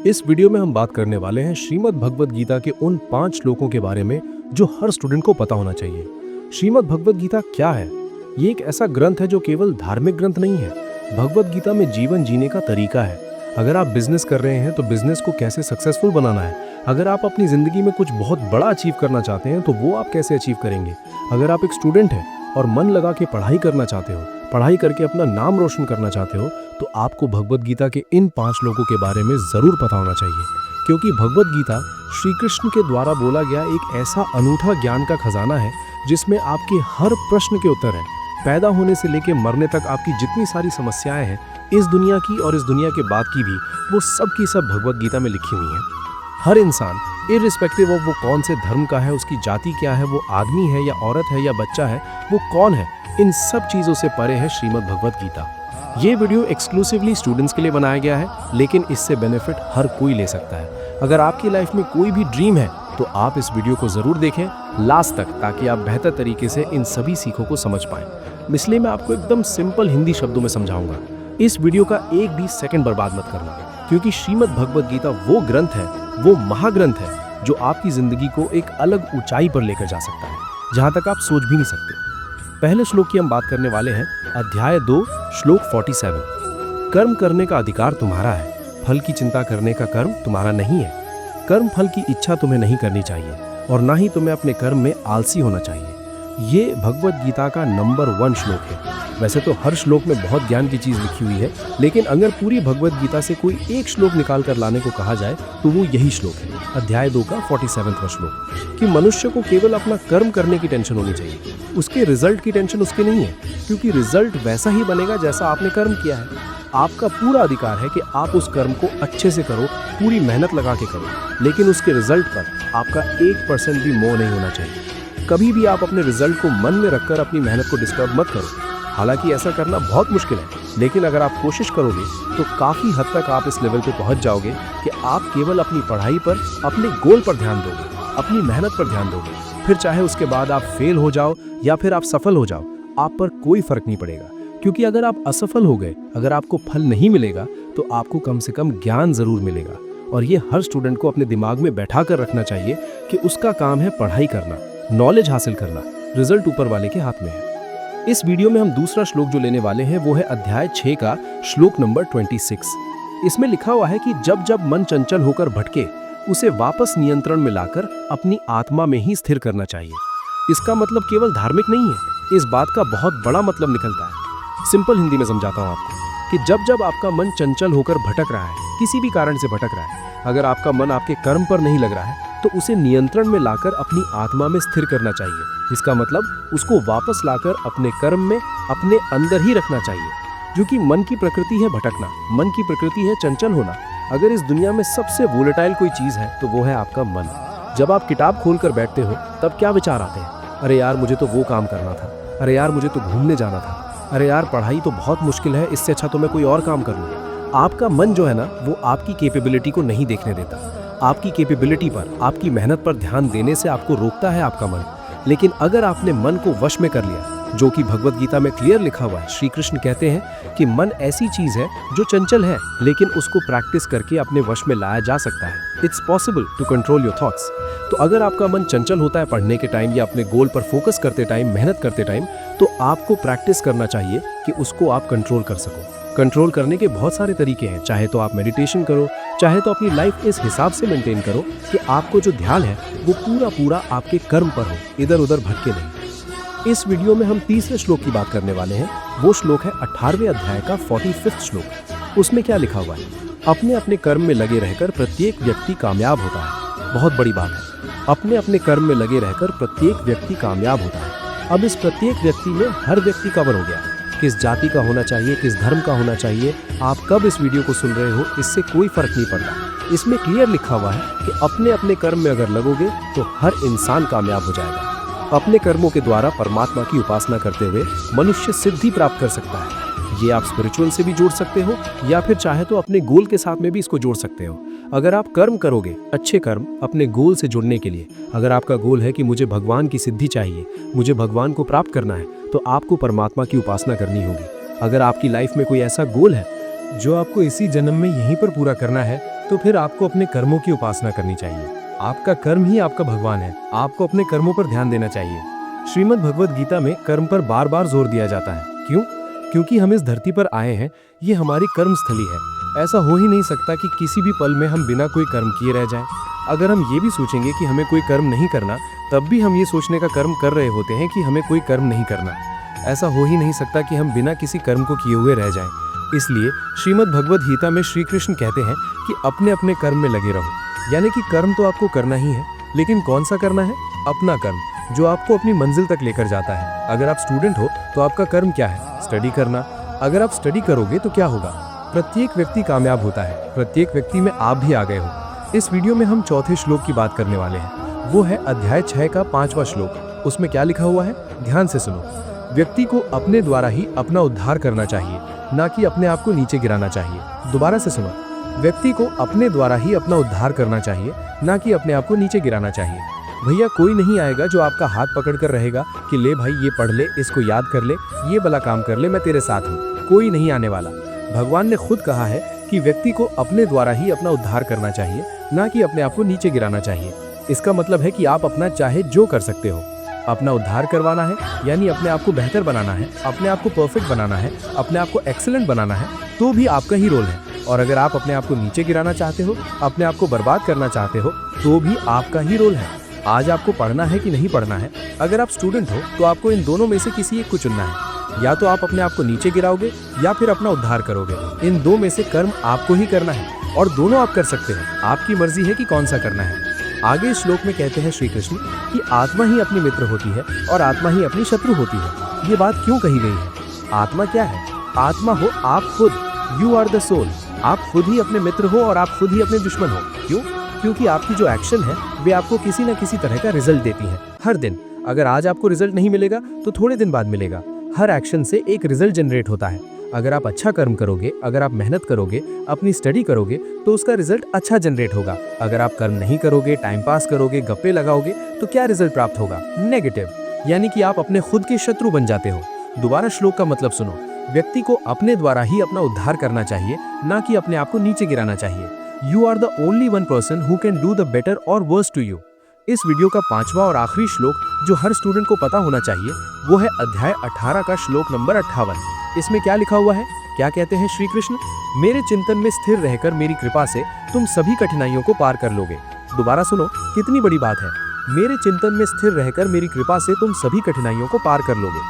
इस वीडियो में हम बात करने वाले हैं श्रीमद् भगवद गीता के उन 5 श्लोकों के बारे में जो हर स्टूडेंट को पता होना चाहिए। श्रीमद् भगवद गीता क्या है? ये एक ऐसा ग्रंथ है जो केवल धार्मिक ग्रंथ नहीं है। भगवद गीता में जीवन जीने का तरीका है। अगर आप बिजनेस कर रहे हैं तो बिजनेस को कैसे सक्सेसफुल बनाना है। अगर आप अपनी जिंदगी में कुछ बहुत बड़ा अचीव करना चाहते हैं तो वो आप कैसे अचीव करेंगे। अगर आप एक स्टूडेंट हैं और मन लगा के पढ़ाई करना चाहते हो, पढ़ाई करके अपना नाम रोशन करना चाहते हो, तो आपको भगवद गीता के इन 5 श्लोकों के बारे में जरूर पता होना चाहिए, क्योंकि भगवद गीता श्री कृष्ण के द्वारा बोला गया एक ऐसा अनूठा ज्ञान का खजाना है जिसमें आपके हर प्रश्न के उत्तर है। पैदा होने से लेकर मरने तक आपकी जितनी सारी समस्याएं हैं, इस दुनिया की और इस दुनिया के बाद की भी, वो सब की सब भगवद गीता में लिखी हुई हैं। हर इंसान इर्रिस्पेक्टिव ऑफ वो कौन से धर्म का है, उसकी जाति क्या है, वो आदमी है या औरत है या बच्चा है, वो कौन है, इन सब चीज़ों से परे है श्रीमद् भगवद गीता। ये वीडियो एक्सक्लूसिवली स्टूडेंट्स के लिए बनाया गया है, लेकिन इससे बेनिफिट हर कोई ले सकता है। अगर आपकी लाइफ में कोई भी ड्रीम है तो आप इस वीडियो को ज़रूर देखें लास्ट तक, ताकि आप बेहतर तरीके से इन सभी सीखों को समझ पाएं। इसलिए मैं आपको एकदम सिंपल हिंदी शब्दों में समझाऊंगा। इस वीडियो का एक भी सेकंड बर्बाद मत करना, क्योंकि श्रीमद् भगवद गीता वो ग्रंथ है, वो महाग्रंथ है जो आपकी जिंदगी को एक अलग ऊंचाई पर लेकर जा सकता है, जहां तक आप सोच भी नहीं सकते। पहले श्लोक की हम बात करने वाले हैं, अध्याय 2 श्लोक 47। कर्म करने का अधिकार तुम्हारा है, फल की चिंता करने का कर्म तुम्हारा नहीं है। कर्म फल की इच्छा तुम्हें नहीं करनी चाहिए और ना ही तुम्हें अपने कर्म में आलसी होना चाहिए। ये भगवद गीता का नंबर 1 श्लोक है। वैसे तो हर श्लोक में बहुत ज्ञान की चीज लिखी हुई है, लेकिन अगर पूरी भगवद गीता से कोई एक श्लोक निकाल कर लाने को कहा जाए तो वो यही श्लोक है, अध्याय 2 का 47वां श्लोक, कि मनुष्य को केवल अपना कर्म करने की टेंशन होनी चाहिए, उसके रिजल्ट की टेंशन उसके नहीं है, क्योंकि रिजल्ट वैसा ही बनेगा जैसा आपने कर्म किया है। आपका पूरा अधिकार है कि आप उस कर्म को अच्छे से करो, पूरी मेहनत लगा के करो, लेकिन उसके रिजल्ट पर आपका 1% भी मोह नहीं होना चाहिए। कभी भी आप अपने रिजल्ट को मन में रखकर अपनी मेहनत को डिस्टर्ब मत करो। हालांकि ऐसा करना बहुत मुश्किल है, लेकिन अगर आप कोशिश करोगे तो काफ़ी हद तक आप इस लेवल पे पहुंच जाओगे कि आप केवल अपनी पढ़ाई पर, अपने गोल पर ध्यान दोगे, अपनी मेहनत पर ध्यान दोगे। फिर चाहे उसके बाद आप फेल हो जाओ या फिर आप सफल हो जाओ, आप पर कोई फर्क नहीं पड़ेगा, क्योंकि अगर आप असफल हो गए, अगर आपको फल नहीं मिलेगा, तो आपको कम से कम ज्ञान जरूर मिलेगा। और ये हर स्टूडेंट को अपने दिमाग में बैठा कर रखना चाहिए कि उसका काम है पढ़ाई करना, नॉलेज हासिल करना, रिजल्ट ऊपर वाले के हाथ में है। इस वीडियो में हम दूसरा श्लोक जो लेने वाले हैं वो है अध्याय 6 का श्लोक नंबर 26। इसमें लिखा हुआ है कि जब जब मन चंचल होकर भटके, उसे वापस नियंत्रण में लाकर अपनी आत्मा में ही स्थिर करना चाहिए। इसका मतलब केवल धार्मिक नहीं है, इस बात का बहुत बड़ा मतलब निकलता है। सिंपल हिंदी में समझाता हूँ आपको कि जब जब आपका मन चंचल होकर भटक रहा है, किसी भी कारण से भटक रहा है, अगर आपका मन आपके कर्म पर नहीं लग रहा है, तो उसे नियंत्रण में लाकर अपनी आत्मा में स्थिर करना चाहिए। इसका मतलब उसको वापस लाकर अपने कर्म में, अपने अंदर ही रखना चाहिए, जो कि मन की प्रकृति है भटकना, मन की प्रकृति है चंचल होना। अगर इस दुनिया में सबसे वोलेटाइल कोई चीज है तो वो है आपका मन। जब आप किताब खोलकर बैठते हो तब क्या विचार आते हैं? अरे यार, मुझे तो वो काम करना था, अरे यार मुझे तो घूमने जाना था, अरे यार पढ़ाई तो बहुत मुश्किल है, इससे अच्छा तो मैं कोई और काम कर लूँ। आपका मन जो है ना, वो आपकी कैपेबिलिटी को नहीं देखने देता। आपकी कैपेबिलिटी पर, आपकी मेहनत पर ध्यान देने से आपको रोकता है आपका मन। लेकिन अगर आपने मन को वश में कर लिया, जो कि भगवद गीता में क्लियर लिखा हुआ है, श्री कृष्ण कहते हैं कि मन ऐसी चीज है जो चंचल है, लेकिन उसको प्रैक्टिस करके अपने वश में लाया जा सकता है। It's possible to control your thoughts. तो अगर आपका मन चंचल होता है पढ़ने के टाइम या अपने गोल पर फोकस करते टाइम, मेहनत करते टाइम, तो आपको प्रैक्टिस करना चाहिए कि उसको आप कंट्रोल कर सको। कंट्रोल करने के बहुत सारे तरीके हैं। चाहे तो आप मेडिटेशन करो, चाहे तो अपनी लाइफ इस हिसाब से मेंटेन करो कि आपको जो ध्यान है वो पूरा पूरा आपके कर्म पर हो, इधर उधर भटके नहीं। इस वीडियो में हम तीसरे श्लोक की बात करने वाले हैं। वो श्लोक है 18वें अध्याय का 45वां श्लोक। उसमें क्या लिखा हुआ है? अपने अपने कर्म में लगे रहकर प्रत्येक व्यक्ति कामयाब होता है। बहुत बड़ी बात है, अपने अपने कर्म में लगे रहकर प्रत्येक व्यक्ति कामयाब होता है। अब इस प्रत्येक व्यक्ति में हर व्यक्ति कवर हो गया। किस जाति का होना चाहिए, किस धर्म का होना चाहिए, आप कब इस वीडियो को सुन रहे हो, इससे कोई फर्क नहीं पड़ता। इसमें क्लियर लिखा हुआ है कि अपने अपने कर्म में अगर लगोगे तो हर इंसान कामयाब हो जाएगा। अपने कर्मों के द्वारा परमात्मा की उपासना करते हुए मनुष्य सिद्धि प्राप्त कर सकता है। ये आप स्पिरिचुअल से भी जोड़ सकते हो, या फिर चाहे तो अपने गोल के साथ में भी इसको जोड़ सकते हो। अगर आप कर्म करोगे, अच्छे कर्म, अपने गोल से जुड़ने के लिए, अगर आपका गोल है कि मुझे भगवान की सिद्धि चाहिए, मुझे भगवान को प्राप्त करना है, तो आपको परमात्मा की उपासना करनी होगी। अगर आपकी लाइफ में कोई ऐसा गोल है जो आपको इसी जन्म में यहीं पर पूरा करना है, तो फिर आपको अपने कर्मों की उपासना करनी चाहिए। आपका कर्म ही आपका भगवान है। आपको अपने कर्मों पर ध्यान देना चाहिए। श्रीमद् भगवद गीता में कर्म पर बार बार जोर दिया जाता है। क्यों? क्योंकि हम इस धरती पर आए हैं, ये हमारी कर्म स्थली है। ऐसा हो ही नहीं सकता कि किसी भी पल में हम बिना कोई कर्म किए रह जाएं। अगर हम ये भी सोचेंगे कि हमें कोई कर्म नहीं करना, तब भी हम ये सोचने का कर्म कर रहे होते हैं कि हमें कोई कर्म नहीं करना। ऐसा हो ही नहीं सकता कि हम बिना किसी कर्म को किए हुए रह जाएं। इसलिए श्रीमद् भगवद गीता में श्री कृष्ण कहते हैं कि अपने अपने कर्म में लगे रहो। यानी कि कर्म तो आपको करना ही है, लेकिन कौन सा करना है? अपना कर्म, जो आपको अपनी मंजिल तक लेकर जाता है। अगर आप स्टूडेंट हो तो आपका कर्म क्या है? स्टडी करना। अगर आप स्टडी करोगे तो क्या होगा? प्रत्येक व्यक्ति कामयाब होता है। प्रत्येक व्यक्ति में आप भी आ गए हो। इस वीडियो में हम चौथे श्लोक की बात करने वाले हैं। वो है अध्याय 6 का 5वां श्लोक। उसमें क्या लिखा हुआ है? ध्यान से सुनो। व्यक्ति को अपने द्वारा ही अपना उद्धार करना चाहिए, ना कि अपने आप को नीचे गिराना चाहिए। दोबारा से सुनो। व्यक्ति को अपने द्वारा ही अपना उद्धार करना चाहिए, ना कि अपने आप को नीचे गिराना चाहिए। भैया कोई नहीं आएगा जो आपका हाथ पकड़कर रहेगा कि ले भाई ये पढ़ ले, इसको याद कर ले, ये भला काम कर ले, मैं तेरे साथ हूँ। कोई नहीं आने वाला। भगवान ने खुद कहा है कि व्यक्ति को अपने द्वारा ही अपना उद्धार करना चाहिए, ना कि अपने आप को नीचे गिराना चाहिए। इसका मतलब है कि आप अपना चाहे जो कर सकते हो। अपना उद्धार करवाना है, यानी अपने आप को बेहतर बनाना है, अपने आप को परफेक्ट बनाना है, अपने आप को एक्सीलेंट बनाना है, तो भी आपका ही रोल है। और अगर आप अपने आप को नीचे गिराना चाहते हो, अपने आप को बर्बाद करना चाहते हो, तो भी आपका ही रोल है। आज आपको पढ़ना है कि नहीं पढ़ना है? अगर आप स्टूडेंट हो तो आपको इन दोनों में से किसी एक को चुनना है। या तो आप अपने आप को नीचे गिराओगे या फिर अपना उद्धार करोगे। इन दो में से कर्म आपको ही करना है, और दोनों आप कर सकते हो। आपकी मर्जी है कि कौन सा करना है। आगे इस श्लोक में कहते हैं श्री कृष्ण कि आत्मा ही अपनी मित्र होती है और आत्मा ही अपनी शत्रु होती है। ये बात क्यों कही गई है? आत्मा क्या है? आत्मा हो आप खुद। You are the soul. आप खुद ही अपने मित्र हो और आप खुद ही अपने दुश्मन हो। क्यों? क्योंकि आपकी जो एक्शन है वे आपको किसी न किसी तरह का रिजल्ट देती है हर दिन। अगर आज आपको रिजल्ट नहीं मिलेगा तो थोड़े दिन बाद मिलेगा। हर एक्शन से एक रिजल्ट जनरेट होता है। अगर आप अच्छा कर्म करोगे, अगर आप मेहनत करोगे, अपनी स्टडी करोगे, तो उसका रिजल्ट अच्छा जनरेट होगा। अगर आप कर्म नहीं करोगे, टाइम पास करोगे, गप्पे लगाओगे, तो क्या रिजल्ट प्राप्त होगा? नेगेटिव। यानी कि आप अपने खुद के शत्रु बन जाते हो। दोबारा श्लोक का मतलब सुनो। व्यक्ति को अपने द्वारा ही अपना उद्धार करना चाहिए, ना कि अपने आप को नीचे गिराना चाहिए। You are the only one person who can do the better or worse to you. इस वीडियो का 5वां और आखिरी श्लोक जो हर स्टूडेंट को पता होना चाहिए, वो है अध्याय 18 का श्लोक नंबर 58। इसमें क्या लिखा हुआ है? क्या कहते हैं श्री कृष्ण? मेरे चिंतन में स्थिर रहकर मेरी कृपा से तुम सभी कठिनाइयों को पार कर लोगे। दोबारा सुनो, कितनी बड़ी बात है। मेरे चिंतन में स्थिर रहकर मेरी कृपा से तुम सभी कठिनाइयों को पार कर लोगे।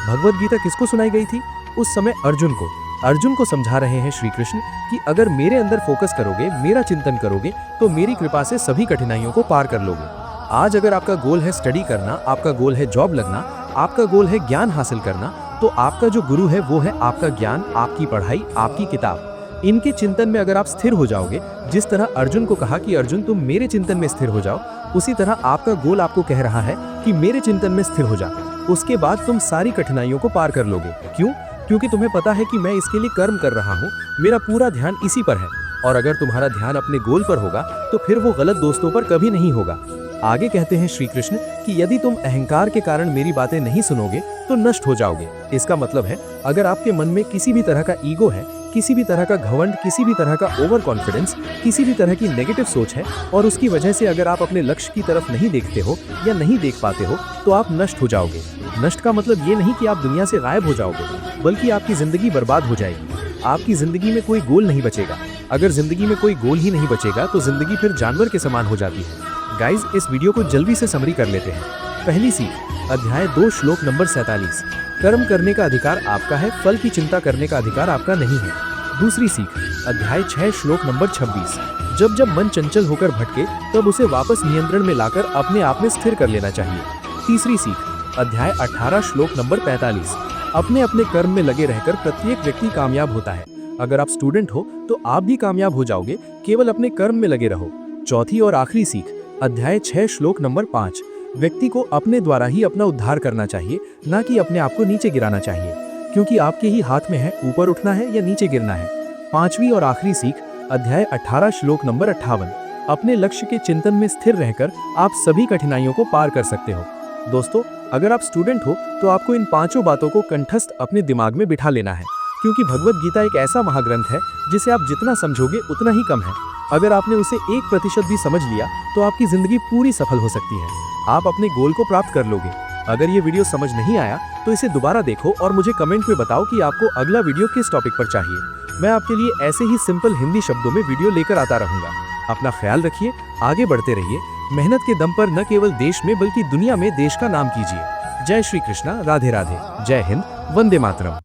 भगवद गीता किसको सुनाई गई थी? उस समय अर्जुन को। अर्जुन को समझा रहे हैं श्री कृष्ण कि अगर मेरे अंदर फोकस करोगे, मेरा चिंतन करोगे, तो मेरी कृपा से सभी कठिनाइयों को पार कर लोगे। आज अगर आपका गोल है स्टडी करना, आपका गोल है जॉब लगना, आपका गोल है ज्ञान हासिल करना, तो आपका जो गुरु है वो है आपका ज्ञान, आपकी पढ़ाई, आपकी किताब। इनके चिंतन में अगर आप स्थिर हो जाओगे, जिस तरह अर्जुन को कहा कि अर्जुन तुम मेरे चिंतन में स्थिर हो जाओ, उसी तरह आपका गोल आपको कह रहा है कि मेरे चिंतन में स्थिर हो जा। उसके बाद तुम सारी कठिनाइयों को पार कर लोगे। क्यों? क्योंकि तुम्हें पता है कि मैं इसके लिए कर्म कर रहा हूँ, मेरा पूरा ध्यान इसी पर है। और अगर तुम्हारा ध्यान अपने गोल पर होगा तो फिर वो गलत दोस्तों पर कभी नहीं होगा। आगे कहते हैं श्री कृष्ण कि यदि तुम अहंकार के कारण मेरी बातें नहीं सुनोगे तो नष्ट हो जाओगे। इसका मतलब है अगर आपके मन में किसी भी तरह का ईगो है, किसी भी तरह का घमंड, किसी भी तरह का ओवर कॉन्फिडेंस, किसी भी तरह की नेगेटिव सोच है, और उसकी वजह से अगर आप अपने लक्ष्य की तरफ नहीं देखते हो या नहीं देख पाते हो, तो आप नष्ट हो जाओगे। नष्ट का मतलब ये नहीं कि आप दुनिया से गायब हो जाओगे, बल्कि आपकी जिंदगी बर्बाद हो जाएगी। आपकी जिंदगी में कोई गोल नहीं बचेगा। अगर जिंदगी में कोई गोल ही नहीं बचेगा तो जिंदगी फिर जानवर के समान हो जाती है। गाइज, इस वीडियो को जल्दी से समरी कर लेते हैं। पहली सीख, अध्याय 2 श्लोक नंबर 47। कर्म करने का अधिकार आपका है, फल की चिंता करने का अधिकार आपका नहीं है। दूसरी सीख, अध्याय 6 श्लोक नंबर 26। जब जब मन चंचल होकर भटके तब उसे वापस नियंत्रण में लाकर अपने आप में स्थिर कर लेना चाहिए। तीसरी सीख, अध्याय 18 श्लोक नंबर 45। अपने अपने कर्म में लगे रहकर प्रत्येक व्यक्ति कामयाब होता है। अगर आप स्टूडेंट हो तो आप भी कामयाब हो जाओगे, केवल अपने कर्म में लगे रहो। चौथी और आखिरी सीख, अध्याय 6 श्लोक नंबर 5। व्यक्ति को अपने द्वारा ही अपना उद्धार करना चाहिए, ना कि अपने आप को नीचे गिराना चाहिए, क्योंकि आपके ही हाथ में है ऊपर उठना है या नीचे गिरना है। पांचवी और आखिरी सीख, अध्याय 18 श्लोक नंबर 58। अपने लक्ष्य के चिंतन में स्थिर रहकर आप सभी कठिनाइयों को पार कर सकते हो। दोस्तों, अगर आप स्टूडेंट हो तो आपको इन 5 बातों को कंठस्थ अपने दिमाग में बिठा लेना है, क्योंकि भगवद गीता एक ऐसा महाग्रंथ है जिसे आप जितना समझोगे उतना ही कम है। अगर आपने उसे 1% भी समझ लिया तो आपकी जिंदगी पूरी सफल हो सकती है। आप अपने गोल को प्राप्त कर लोगे। अगर ये वीडियो समझ नहीं आया तो इसे दोबारा देखो और मुझे कमेंट में बताओ कि आपको अगला वीडियो किस टॉपिक पर चाहिए। मैं आपके लिए ऐसे ही सिंपल हिंदी शब्दों में वीडियो लेकर आता रहूंगा। अपना ख्याल रखिए, आगे बढ़ते रहिए। मेहनत के दम पर न केवल देश में बल्कि दुनिया में देश का नाम कीजिए। जय श्री कृष्णा, राधे राधे, जय हिंद, वंदे मातरम।